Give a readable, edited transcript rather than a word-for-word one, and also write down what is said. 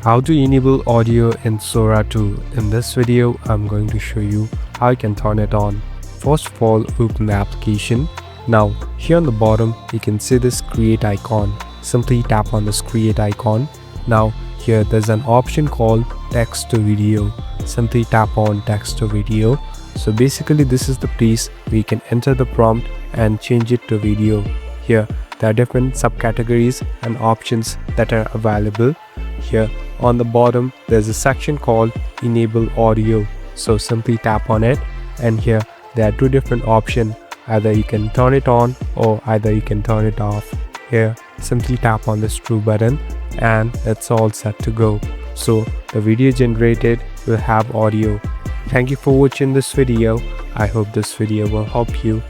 How to enable audio in Sora 2. In this video, I'm going to show you how you can turn it on. First of all, open the application. Now, here on the bottom, you can see this create icon. Simply tap on this create icon. Now, here there's an option called text to video. Simply tap on text to video. So basically, this is the place where you can enter the prompt and change it to video. Here, there are different subcategories and options that are available. Here on the bottom, there's a section called enable audio. So simply tap on it, and here there are two different options. Either you can turn it on or either you can turn it off. Here simply tap on this true button and it's all set to go. So the video generated will have audio. Thank you for watching this video. I hope this video will help you.